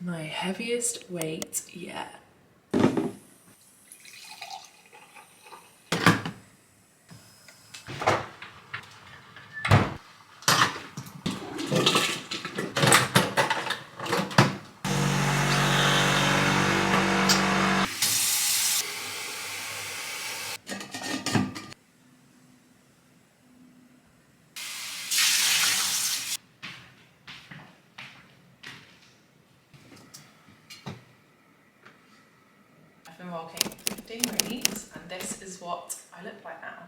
My heaviest weight yet. I've been walking 15 weeks and this is what I look like now.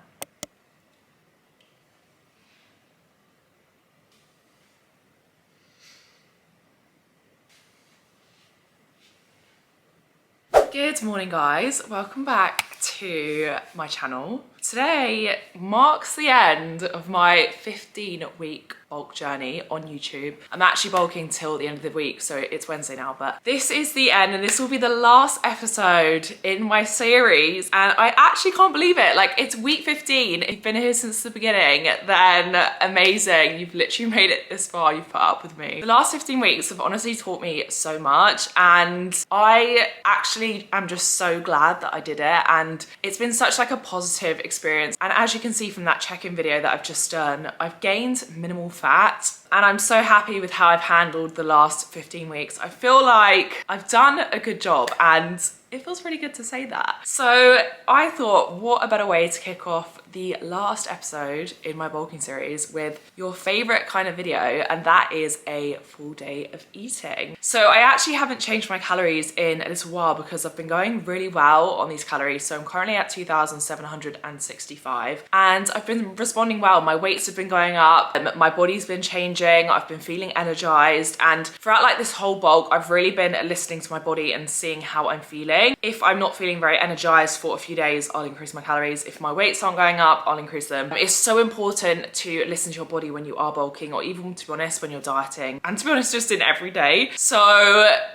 Good morning guys, welcome back to my channel. Today marks the end of my 15-week bulk journey on YouTube. I'm actually bulking till the end of the week, so it's Wednesday now, but this is the end and this will be the last episode in my series, and I actually can't believe it. Like, it's week 15. If you've been here since the beginning, then amazing. You've literally made it this far. You've put up with me. The last 15 weeks have honestly taught me so much, and I actually am just so glad that I did it, and it's been such like a positive experience. And as you can see from that check-in video that I've just done, I've gained minimal fat, and I'm so happy with how I've handled the last 15 weeks. I feel like I've done a good job, and it feels really good to say that. So I thought, what a better way to kick off the last episode in my bulking series with your favorite kind of video, and that is a full day of eating. So I actually haven't changed my calories in a little while because I've been going really well on these calories. So I'm currently at 2,765 and I've been responding well. My weights have been going up, my body's been changing, I've been feeling energized, and throughout like this whole bulk, I've really been listening to my body and seeing how I'm feeling. If I'm not feeling very energized for a few days, I'll increase my calories. If my weights aren't going up, I'll increase them. It's so important to listen to your body when you are bulking, or even, to be honest, when you're dieting, and to be honest, just in every day. So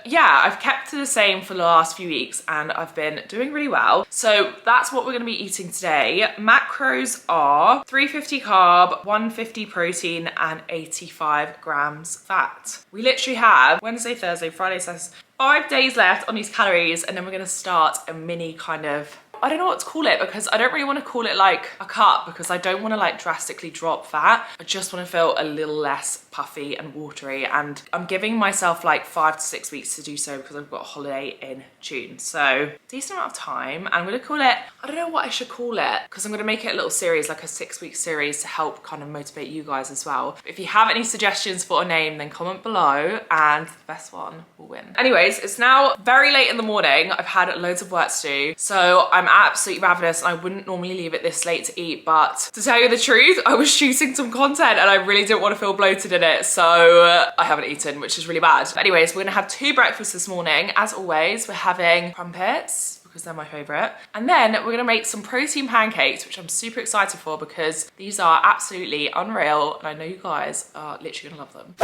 yeah, I've kept to the same for the last few weeks and I've been doing really well. So that's what we're gonna be eating today. Macros are 350 carb, 150 protein, and 85 grams fat. We literally have Wednesday, Thursday, Friday, Saturday, 5 days left on these calories, and then we're gonna start a mini kind of, I don't know what to call it, because I don't really want to call it like a cut, because I don't want to like drastically drop fat. I just want to feel a little less puffy and watery, and I'm giving myself like 5 to 6 weeks to do so because I've got a holiday in June. So decent amount of time. I'm going to call it, I don't know what I should call it, because I'm going to make it a little series, like a 6-week series, to help kind of motivate you guys as well. If you have any suggestions for a name, then comment below and the best one will win. Anyways, it's now very late in the morning. I've had loads of work to do, so I'm absolutely ravenous, and I wouldn't normally leave it this late to eat, but to tell you the truth, I was shooting some content and I really didn't want to feel bloated in it, so I haven't eaten, which is really bad. But anyways, we're gonna have 2 breakfasts this morning. As always, we're having crumpets because they're my favorite, and then we're gonna make some protein pancakes, which I'm super excited for because these are absolutely unreal and I know you guys are literally gonna love them.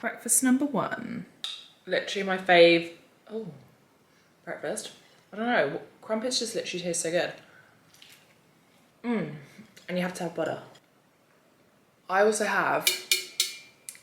Breakfast number 1. Literally my fave. Oh, breakfast. I don't know. Crumpets just literally taste so good. And you have to have butter. I also have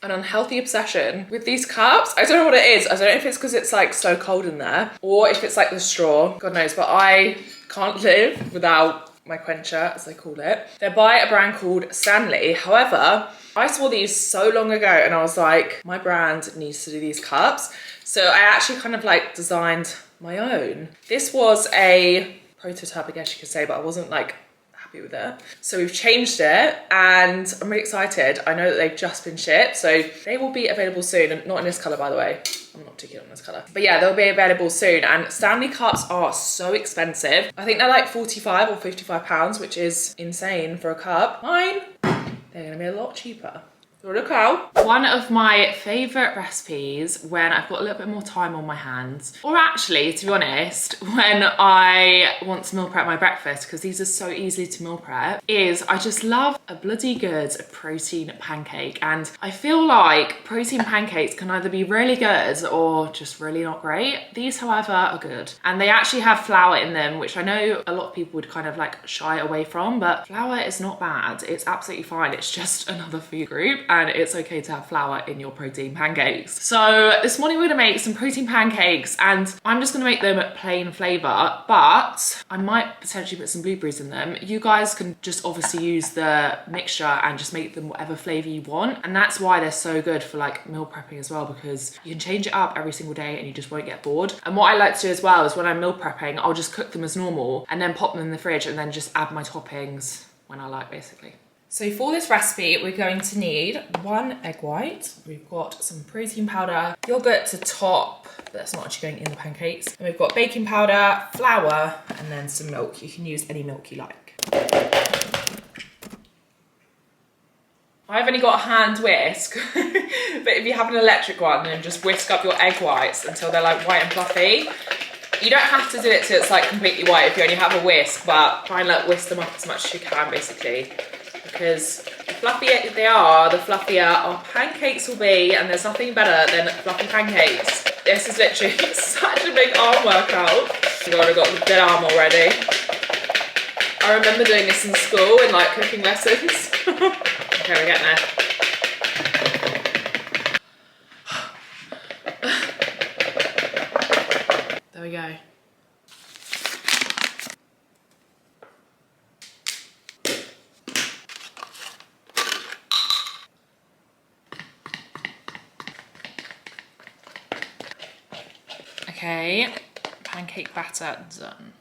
an unhealthy obsession with these cups. I don't know what it is. I don't know if it's because it's like so cold in there, or if it's like the straw. God knows, but I can't live without my quencher, as they call it. They're by a brand called Stanley. However, I saw these so long ago and I was like, my brand needs to do these cups. So I actually kind of like designed my own. This was a prototype, I guess you could say, but I wasn't like happy with it. So we've changed it and I'm really excited. I know that they've just been shipped, so they will be available soon, and not in this color, by the way. I'm not too keen on this color, but yeah, they'll be available soon. And Stanley cups are so expensive. I think they're like 45 or 55 pounds, which is insane for a cup. Mine, they're gonna be a lot cheaper. Look out. One of my favourite recipes when I've got a little bit more time on my hands, or actually, to be honest, when I want to meal prep my breakfast, because these are so easy to meal prep, is I just love a bloody good protein pancake. And I feel like protein pancakes can either be really good or just really not great. These, however, are good. And they actually have flour in them, which I know a lot of people would kind of like shy away from, but flour is not bad. It's absolutely fine. It's just another food group, and it's okay to have flour in your protein pancakes. So this morning we're gonna make some protein pancakes, and I'm just gonna make them plain flavor, but I might potentially put some blueberries in them. You guys can just obviously use the mixture and just make them whatever flavor you want. And that's why they're so good for like meal prepping as well, because you can change it up every single day and you just won't get bored. And what I like to do as well is when I'm meal prepping, I'll just cook them as normal and then pop them in the fridge and then just add my toppings when I like, basically. So for this recipe, we're going to need 1 egg white. We've got some protein powder, yogurt to top, but that's not actually going in the pancakes. And we've got baking powder, flour, and then some milk. You can use any milk you like. I've only got a hand whisk, but if you have an electric one, then just whisk up your egg whites until they're like white and fluffy. You don't have to do it till it's like completely white if you only have a whisk, but try and like whisk them up as much as you can, basically. Because the fluffier they are, the fluffier our pancakes will be, and there's nothing better than fluffy pancakes. This is literally such a big arm workout. Oh my god, I've got a good arm already. I remember doing this in school in like cooking lessons. Okay, we're getting there. There we go. Okay, pancake batter done.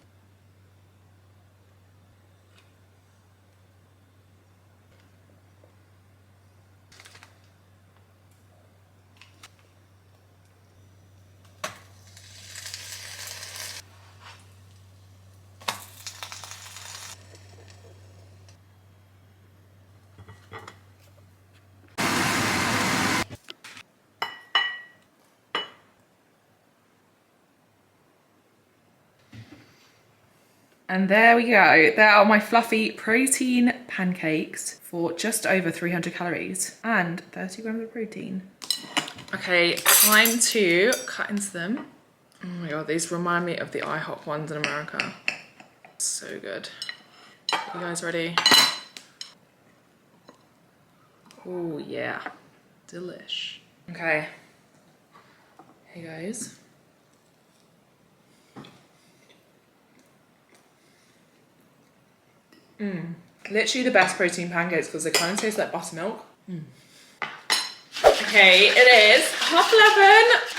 And there we go. There are my fluffy protein pancakes for just over 300 calories and 30 grams of protein. Okay, time to cut into them. Oh my god, these remind me of the IHOP ones in America. So good. You guys ready? Oh yeah, delish. Okay, here goes. Literally the best protein pancakes because they kind of taste like buttermilk. Okay, it is 11:30.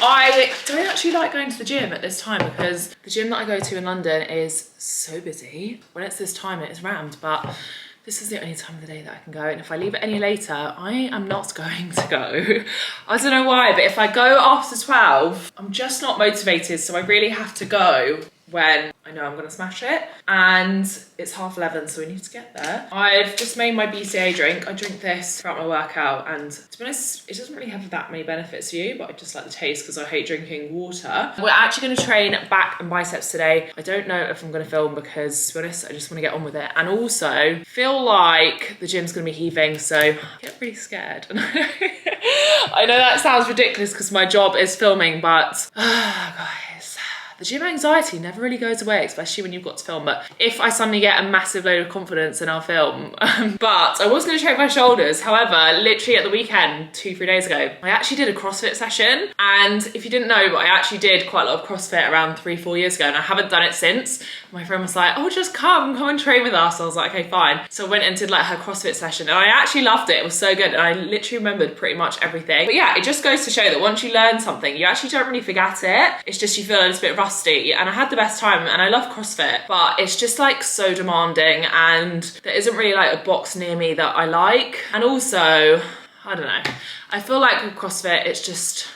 I don't actually like going to the gym at this time because the gym that I go to in London is so busy. When it's this time, it is rammed, but this is the only time of the day that I can go. And if I leave it any later, I am not going to go. I don't know why, but if I go after 12, I'm just not motivated. So I really have to go when I know I'm gonna smash it. And it's 11:30, so we need to get there. I've just made my BCA drink. I drink this throughout my workout, and to be honest, it doesn't really have that many benefits to you, but I just like the taste because I hate drinking water. We're actually gonna train back and biceps today. I don't know if I'm gonna film because, to be honest, I just wanna get on with it. And also, feel like the gym's gonna be heaving, so I get really scared. I know that sounds ridiculous because my job is filming, but guys, the gym anxiety never really goes away, especially when you've got to film. But if I suddenly get a massive load of confidence, then I'll film. But I was going to train my shoulders. However, literally at the weekend, 2-3 days ago, I actually did a CrossFit session. And if you didn't know, but I actually did quite a lot of CrossFit around 3-4 years ago, and I haven't done it since. My friend was like, oh, just come and train with us. I was like, okay, fine. So I went and did like her CrossFit session, and I actually loved it. It was so good. And I literally remembered pretty much everything. But yeah, it just goes to show that once you learn something, you actually don't really forget it. It's just you feel a little bit rusty. And I had the best time, and I love CrossFit, but it's just like so demanding, and there isn't really like a box near me that I like. And also, I don't know. I feel like with CrossFit,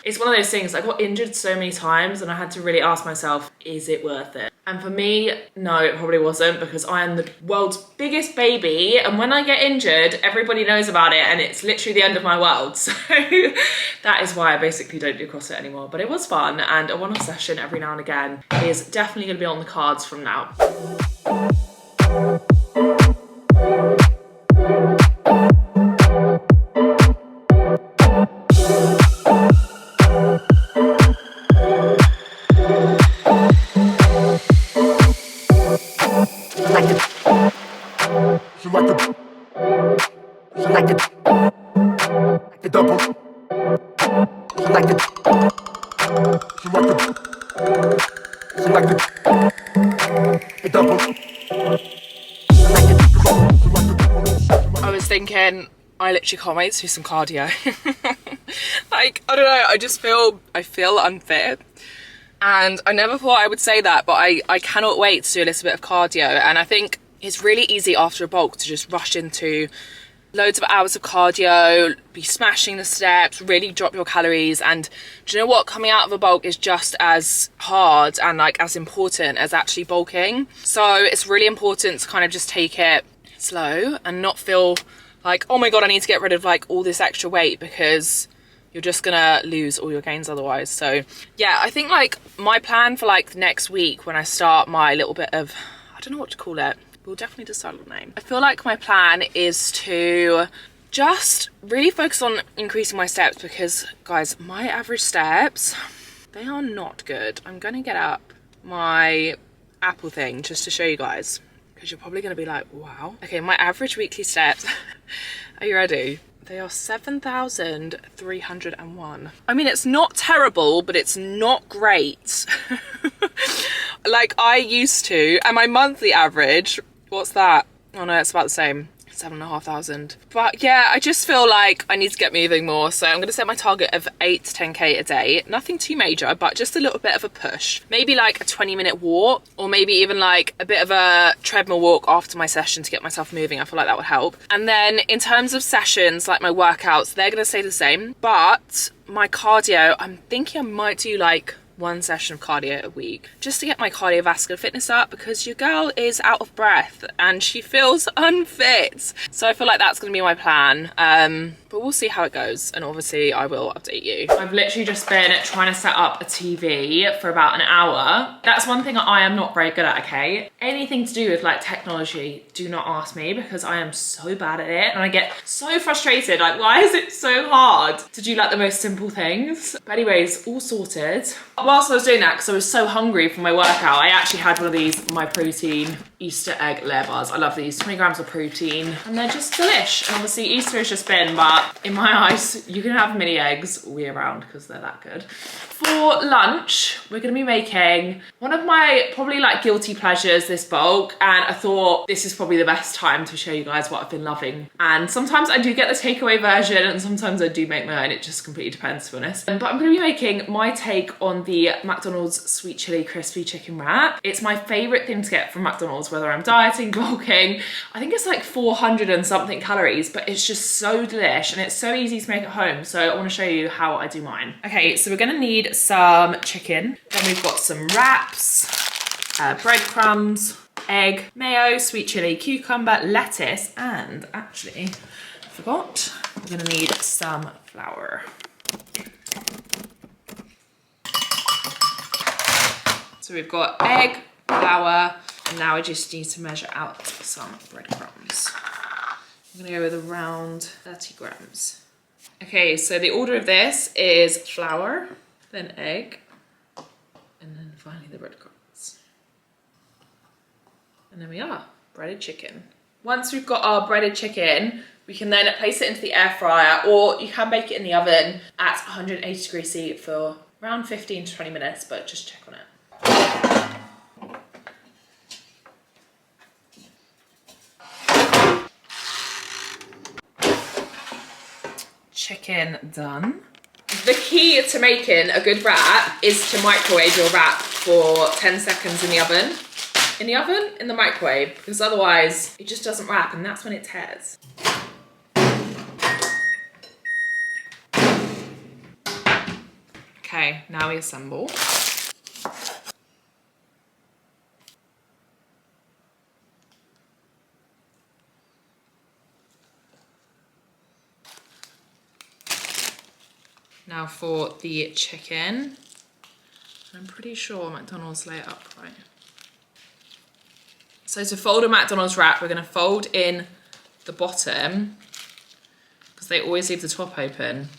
it's one of those things. I got injured so many times and I had to really ask myself, is it worth it? And for me, no, it probably wasn't, because I am the world's biggest baby. And when I get injured, everybody knows about it and it's literally the end of my world. So that is why I basically don't do CrossFit anymore. But it was fun, and a one-off session every now and again is definitely gonna be on the cards from now. I was thinking, I literally can't wait to do some cardio. Like, I don't know, I feel unfit. And I never thought I would say that, but I cannot wait to do a little bit of cardio. And I think it's really easy after a bulk to just rush into loads of hours of cardio, be smashing the steps, really drop your calories. And do you know what? Coming out of a bulk is just as hard and like as important as actually bulking. So it's really important to kind of just take it slow and not feel like, oh my God, I need to get rid of like all this extra weight, because you're just gonna lose all your gains otherwise. So yeah, I think like my plan for like next week, when I start my little bit of, I don't know what to call it, we'll definitely decide on the name. I feel like my plan is to just really focus on increasing my steps, because guys, my average steps, they are not good. I'm gonna get up my Apple thing just to show you guys, because you're probably gonna be like, wow. Okay, my average weekly steps, are you ready? They are 7,301. I mean, it's not terrible, but it's not great. Like I used to, and my monthly average, what's that? Oh no, it's about the same. 7,500. But yeah, I just feel like I need to get moving more. So I'm going to set my target of 8 to 10k a day. Nothing too major, but just a little bit of a push. Maybe like a 20-minute walk, or maybe even like a bit of a treadmill walk after my session to get myself moving. I feel like that would help. And then in terms of sessions, like my workouts, they're going to stay the same. But my cardio, I'm thinking I might do like one session of cardio a week, just to get my cardiovascular fitness up, because your girl is out of breath and she feels unfit. So I feel like that's going to be my plan, but we'll see how it goes, and obviously I will update you. I've literally just been trying to set up a TV for about an hour. That's one thing I am not very good at, okay? Anything to do with like technology, do not ask me, because I am so bad at it and I get so frustrated. Like, why is it so hard to do like the most simple things? But anyways, all sorted. Whilst I was doing that, because I was so hungry for my workout, I actually had one of these My Protein Easter egg layer bars. I love these, 20 grams of protein, and they're just delish. And obviously Easter has just been, but in my eyes, you can have mini eggs all year round because they're that good. For lunch, we're gonna be making one of my probably like guilty pleasures this bulk, and I thought this is probably the best time to show you guys what I've been loving. And sometimes I do get the takeaway version, and sometimes I do make my own. It just completely depends, to be honest. But I'm gonna be making my take on the McDonald's sweet chili crispy chicken wrap. It's my favorite thing to get from McDonald's, whether I'm dieting, bulking. I think it's like 400 and something calories, but it's just so delish and it's so easy to make at home. So I want to show you how I do mine. Okay, so we're gonna need some chicken. Then we've got some wraps, breadcrumbs, egg, mayo, sweet chili, cucumber, lettuce, and actually, I forgot, we're gonna need some flour. So we've got egg, flour, and now I just need to measure out some breadcrumbs. I'm gonna go with around 30 grams. Okay, so the order of this is flour, then egg, and then finally the breadcrumbs. And there we are, breaded chicken. Once we've got our breaded chicken, we can then place it into the air fryer, or you can bake it in the oven at 180 degrees C for around 15 to 20 minutes, but just check on it. Chicken done. The key to making a good wrap is to microwave your wrap for 10 seconds in the oven. In the oven? In the microwave, because otherwise it just doesn't wrap, and that's when it tears. Okay, now we assemble. Now for the chicken. I'm pretty sure McDonald's lay it up right. So to fold a McDonald's wrap, we're gonna fold in the bottom because they always leave the top open.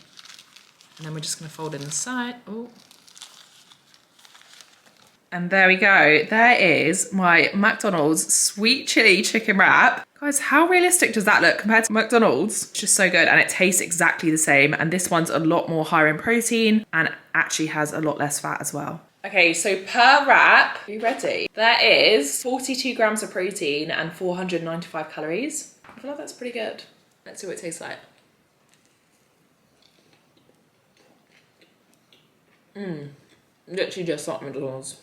And then we're just gonna fold in the side. Oh. And there we go. There is my McDonald's sweet chili chicken wrap. Guys, how realistic does that look compared to McDonald's? It's just so good, and it tastes exactly the same. And this one's a lot more higher in protein and actually has a lot less fat as well. Okay, so per wrap, are you ready? There is 42 grams of protein and 495 calories. I feel like that's pretty good. Let's see what it tastes like. Literally just like McDonald's.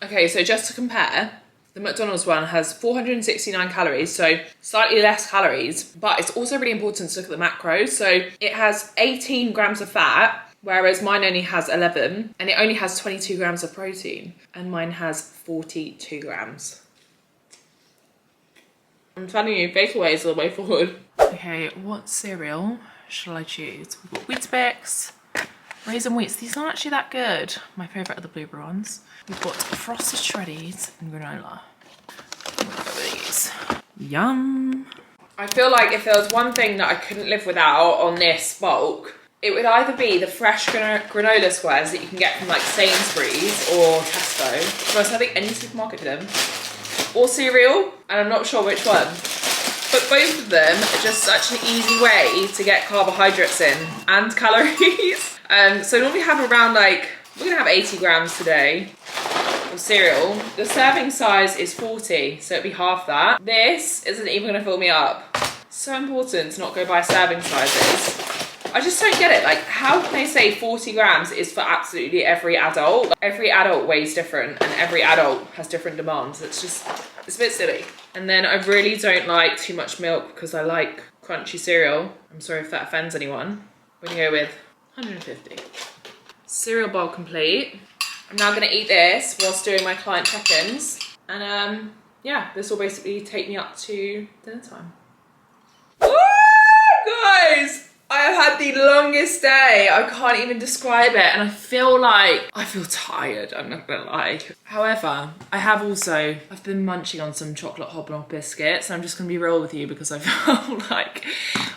Okay, so just to compare, the McDonald's one has 469 calories, so slightly less calories, but it's also really important to look at the macros. So it has 18 grams of fat, whereas mine only has 11, and it only has 22 grams of protein, and mine has 42 grams. I'm telling you, takeaways are the way forward. Okay, what cereal shall I choose? We've got Weetabix, Raisin Wheats. These aren't actually that good. My favourite are the blueberry ones. We've got Frosted Shreddies and granola. I'm gonna go with these. Yum. I feel like if there was one thing that I couldn't live without on this bulk, it would either be the fresh granola squares that you can get from like Sainsbury's or Tesco. Plus, I think any supermarket for them. Or cereal, and I'm not sure which one. But both of them are just such an easy way to get carbohydrates in and calories. So normally have around like, we're gonna have 80 grams today of cereal. The serving size is 40, so it'd be half that. This isn't even gonna fill me up. So important to not go by serving sizes. I just don't get it. Like, how can they say 40 grams is for absolutely every adult? Like, every adult weighs different and every adult has different demands. It's a bit silly. And then I really don't like too much milk because I like crunchy cereal. I'm sorry if that offends anyone. We're gonna go with 150. Cereal bowl complete. I'm now gonna eat this whilst doing my client check-ins. And yeah, this will basically take me up to dinner time. Woo, guys! I have had the longest day. I can't even describe it. And I feel tired, I'm not gonna lie. However, I've been munching on some chocolate hobnob biscuits. And I'm just gonna be real with you because I feel like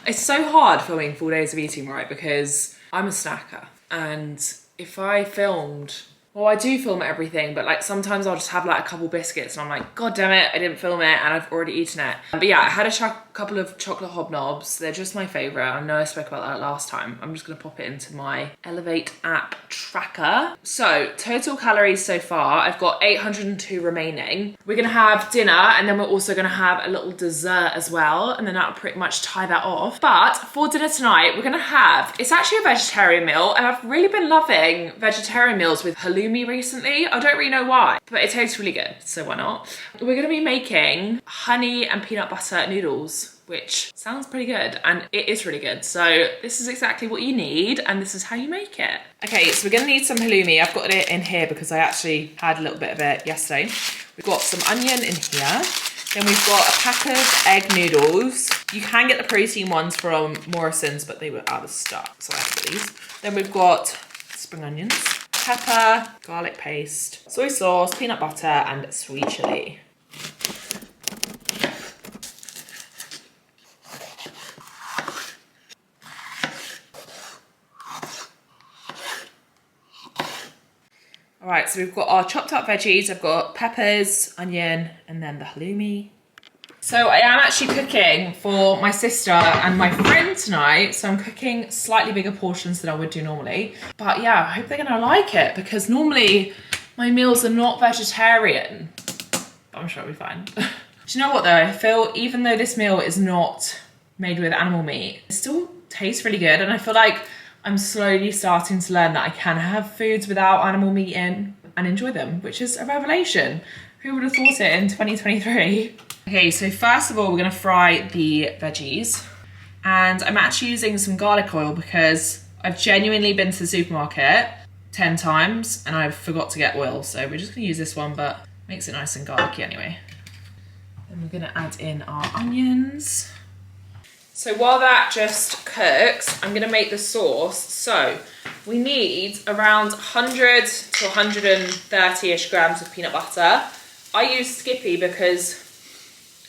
it's so hard filming 4 days of eating right because I'm a snacker. And if I filmed, well, I do film everything, but like sometimes I'll just have like a couple biscuits and I'm like, God damn it, I didn't film it and I've already eaten it. But yeah, I had a couple of chocolate hobnobs. They're just my favorite. I know I spoke about that last time. I'm just gonna pop it into my Elevate app tracker. So total calories so far, I've got 802 remaining. We're gonna have dinner and then we're also gonna have a little dessert as well. And then that'll pretty much tie that off. But for dinner tonight, we're gonna have, it's actually a vegetarian meal and I've really been loving vegetarian meals with halloumi recently. I don't really know why, but it tastes really good, so why not? We're gonna be making honey and peanut butter noodles, which sounds pretty good, and it is really good. So this is exactly what you need, and this is how you make it. Okay, so we're gonna need some halloumi. I've got it in here because I actually had a little bit of it yesterday. We've got some onion in here. Then we've got a pack of egg noodles. You can get the protein ones from Morrison's, but they were out of stock, so I have to get these. Then we've got spring onions, pepper, garlic paste, soy sauce, peanut butter, and sweet chili. All right, so we've got our chopped up veggies. I've got peppers, onion, and then the halloumi. So I am actually cooking for my sister and my friend tonight. So I'm cooking slightly bigger portions than I would do normally. But yeah, I hope they're gonna like it because normally my meals are not vegetarian. But I'm sure it'll be fine. Do you know what though? I feel even though this meal is not made with animal meat, it still tastes really good. And I feel like I'm slowly starting to learn that I can have foods without animal meat in and enjoy them, which is a revelation. Who would have thought it in 2023? Okay, so first of all, we're gonna fry the veggies. And I'm actually using some garlic oil because I've genuinely been to the supermarket 10 times and I forgot to get oil, so we're just gonna use this one, but makes it nice and garlicky anyway. Then we're gonna add in our onions. So while that just cooks, I'm gonna make the sauce. So we need around 100 to 130-ish grams of peanut butter. I use Skippy because,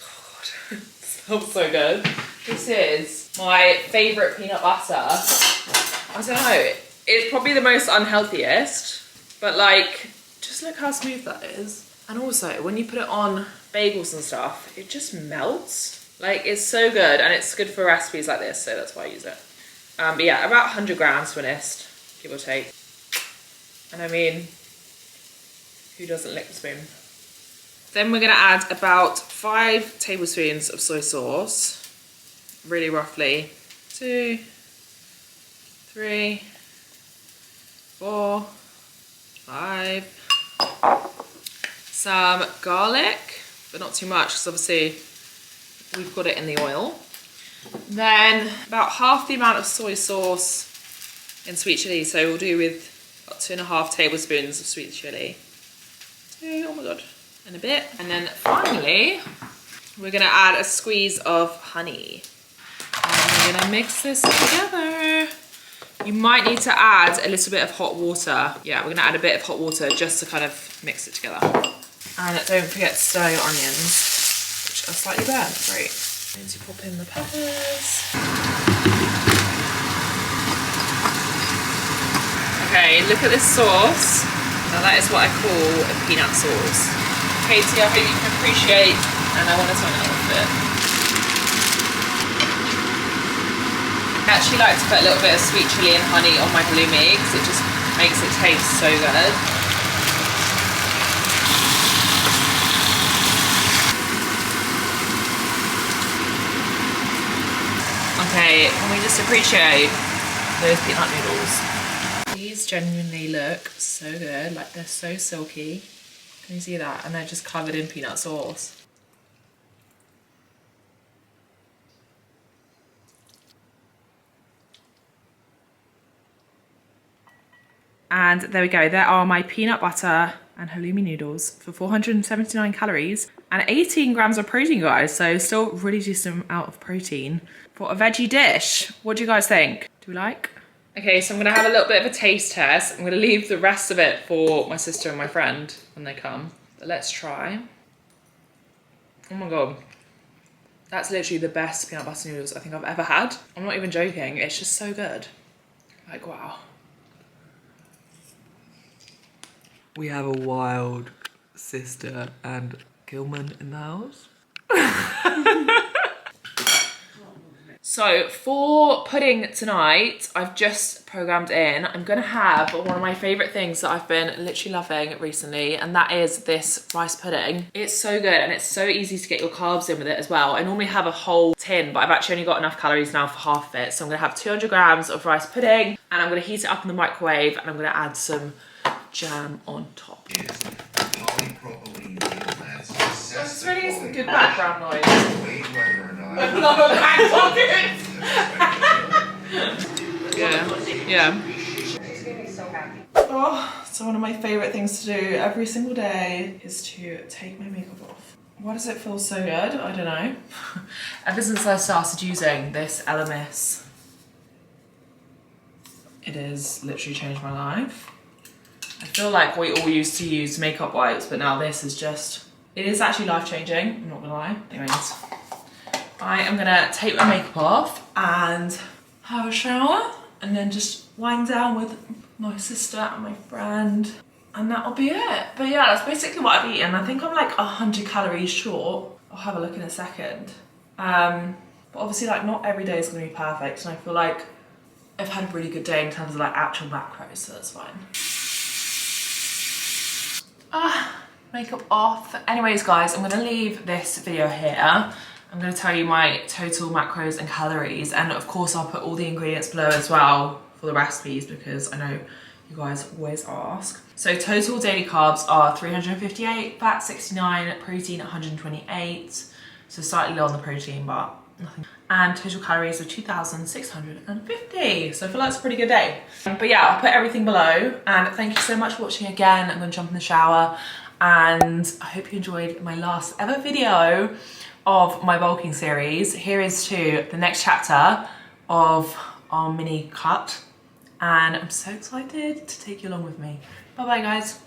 oh God, it smells so good. This is my favorite peanut butter. I don't know, it's probably the most unhealthiest, but like, just look how smooth that is. And also, when you put it on bagels and stuff, it just melts. Like, it's so good, and it's good for recipes like this, so that's why I use it. But yeah, about 100 grams, to be honest, give or take. And I mean, who doesn't lick the spoon? Then we're gonna add about 5 tablespoons of soy sauce, really roughly. 2, 3, 4, 5. Some garlic, but not too much, because obviously we've got it in the oil. Then about half the amount of soy sauce in sweet chilli, so we'll do with about 2.5 tablespoons of sweet chilli. Oh my God, and a bit. And then finally, we're gonna add a squeeze of honey. And we're gonna mix this together. You might need to add a little bit of hot water. Yeah, we're gonna add a bit of hot water just to kind of mix it together. And don't forget to stir your onions, which are slightly burnt. Great. Going to pop in the peppers. Okay, look at this sauce. Now that is what I call a peanut sauce. Katie, I hope you can appreciate, and I want to turn it off a bit. I actually like to put a little bit of sweet chilli and honey on my halloumi because it just makes it taste so good. Okay, can we just appreciate those peanut noodles? These genuinely look so good, like they're so silky. Can you see that? And they're just covered in peanut sauce. And there we go, there are my peanut butter and halloumi noodles for 479 calories and 18 grams of protein, guys. So still really decent amount of protein for a veggie dish. What do you guys think? Do we like? Okay, so I'm gonna have a little bit of a taste test. I'm gonna leave the rest of it for my sister and my friend when they come. But let's try. Oh my God. That's literally the best peanut butter noodles I think I've ever had. I'm not even joking, it's just so good. Like, wow. We have a wild sister and Gilman in the house. So for pudding tonight, I've just programmed in, I'm gonna have one of my favorite things that I've been literally loving recently, and that is this rice pudding. It's so good and it's so easy to get your carbs in with it as well. I normally have a whole tin, but I've actually only got enough calories now for half of it. So I'm gonna have 200 grams of rice pudding and I'm gonna heat it up in the microwave and I'm gonna add some jam on top. This really is a good background noise. Yeah. Oh, so one of my favourite things to do every single day is to take my makeup off. Why does it feel so good? I don't know. Ever since I started using this LMS, it has literally changed my life. I feel like we all used to use makeup wipes, but now this is just, it is actually life-changing, I'm not gonna lie. Anyways, I am gonna take my makeup off and have a shower and then just wind down with my sister and my friend, and that'll be it. But yeah, that's basically what I've eaten. I think I'm like 100 calories short. I'll have a look in a second. But obviously like not every day is gonna be perfect, and I feel like I've had a really good day in terms of like actual macros, so that's fine. Makeup off. Anyways guys, I'm gonna leave this video here. I'm gonna tell you my total macros and calories, and of course I'll put all the ingredients below as well for the recipes because I know you guys always ask. So total daily carbs are 358, fat 69, protein 128. So slightly low on the protein, but nothing. And total calories of 2,650. So I feel like it's a pretty good day. But yeah, I'll put everything below. And thank you so much for watching again. I'm gonna jump in the shower. And I hope you enjoyed my last ever video of my bulking series. Here is to the next chapter of our mini cut. And I'm so excited to take you along with me. Bye bye guys.